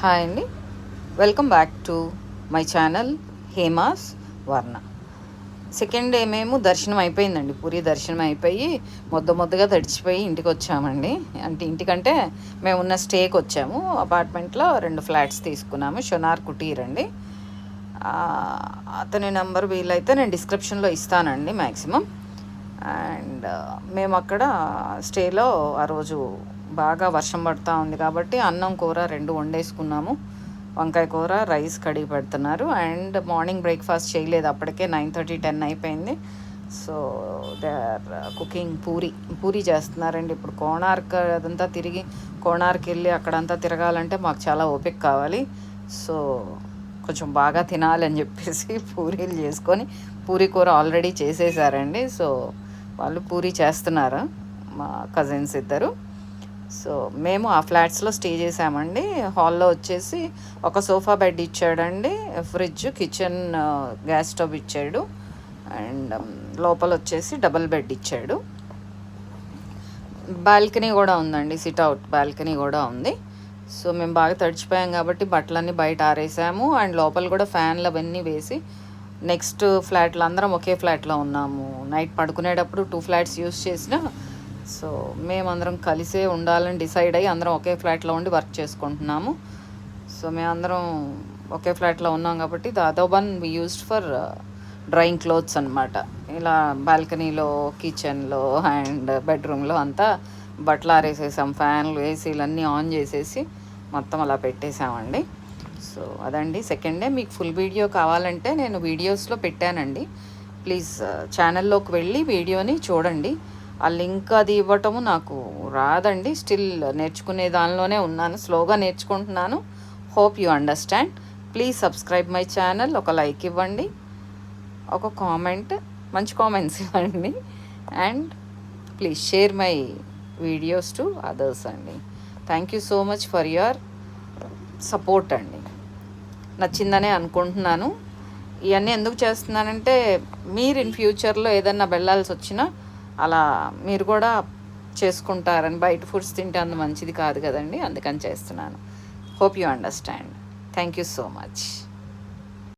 Hi అండి, welcome back to my channel Hema's Varna. Second day మేము దర్శనం అయిపోయిందండి, పూరి దర్శనం అయిపోయి మొద్దగా తడిచిపోయి ఇంటికి వచ్చామండి. అంటే ఇంటికంటే మేము ఉన్న స్టేకి వచ్చాము. అపార్ట్మెంట్లో 2 ఫ్లాట్స్ తీసుకున్నాము. షొనార్ కుటీర్ అండి. అతని నెంబర్ వీలైతే నేను డిస్క్రిప్షన్లో ఇస్తానండి మ్యాక్సిమం. అండ్ మేము అక్కడ స్టేలో ఆ రోజు బాగా వర్షం పడుతూ ఉంది కాబట్టి అన్నం కూర 2 వండేసుకున్నాము. వంకాయ కూర, రైస్ కడిగి పెడుతున్నారు. అండ్ మార్నింగ్ బ్రేక్ఫాస్ట్ చేయలేదు, అప్పటికే 9:30 10 అయిపోయింది. So they are cooking puri చేస్తున్నారండి. ఇప్పుడు కోణార్క్ అదంతా తిరిగి కోణార్క్ వెళ్ళి అక్కడంతా తిరగాలంటే మాకు చాలా ఓపిక కావాలి. సో కొంచెం బాగా తినాలని చెప్పేసి పూరీలు చేసుకొని, పూరీ కూర ఆల్రెడీ చేసేసారండి. సో వాళ్ళు పూరీ చేస్తున్నారు, మా కజిన్స్ ఇద్దరు. సో మేము ఆ ఫ్లాట్స్లో స్టే చేసామండి. హాల్లో వచ్చేసి ఒక సోఫా బెడ్ ఇచ్చాడండి, ఫ్రిడ్జ్, కిచెన్, గ్యాస్ స్టవ్ ఇచ్చాడు. అండ్ లోపల వచ్చేసి డబుల్ బెడ్ ఇచ్చాడు. బాల్కనీ కూడా ఉందండి, సిట్అవుట్ బాల్కనీ కూడా ఉంది. సో మేము బాగా తడిచిపోయాం కాబట్టి బట్టలన్నీ బయట ఆరేసాము. అండ్ లోపల కూడా ఫ్యాన్లు అవన్నీ వేసి నెక్స్ట్ ఫ్లాట్లో అందరం ఒకే ఫ్లాట్లో ఉన్నాము. నైట్ పడుకునేటప్పుడు 2 ఫ్లాట్స్ యూస్ చేసిన. సో మేమందరం కలిసే ఉండాలని డిసైడ్ అయ్యి అందరం ఒకే ఫ్లాట్లో ఉండి వర్క్ చేసుకుంటున్నాము. సో మేమందరం ఒకే ఫ్లాట్లో ఉన్నాం కాబట్టి the other one we used for drying clothes అనమాట. ఇలా బాల్కనీలో, కిచెన్లో అండ్ బెడ్రూమ్లో అంతా బట్టలు ఆరేసేసాం. ఫ్యాన్లు, ఏసీలు అన్నీ ఆన్ చేసేసి మొత్తం అలా పెట్టేసామండి. సో అదండి సెకండ్ డే. మీకు ఫుల్ వీడియో కావాలంటే నేను వీడియోస్లో పెట్టానండి, ప్లీజ్ ఛానల్లోకి వెళ్ళి వీడియోని చూడండి. ఆ లింక్ అది ఇవ్వటము నాకు రాదండి, స్టిల్ నేర్చుకునే దానిలోనే ఉన్నాను, స్లోగా నేర్చుకుంటున్నాను. Hope you understand. Please subscribe my channel. ఒక లైక్ ఇవ్వండి, ఒక కామెంట్, మంచి కామెంట్స్ ఇవ్వండి. And please share my videos to others అండి. Thank you so much for your support అండి. నచ్చిందనే అనుకుంటున్నాను. ఇవన్నీ ఎందుకు చేస్తున్నానంటే మీరు ఇన్ ఫ్యూచర్లో ఏదన్నా వెళ్ళాల్సి వచ్చినా అలా మీరు కూడా చేసుకుంటారని. బయట ఫుడ్స్ తింటే అంత మంచిది కాదు కదండి, అందుకని చేస్తున్నాను. Hope you understand. Thank you so much.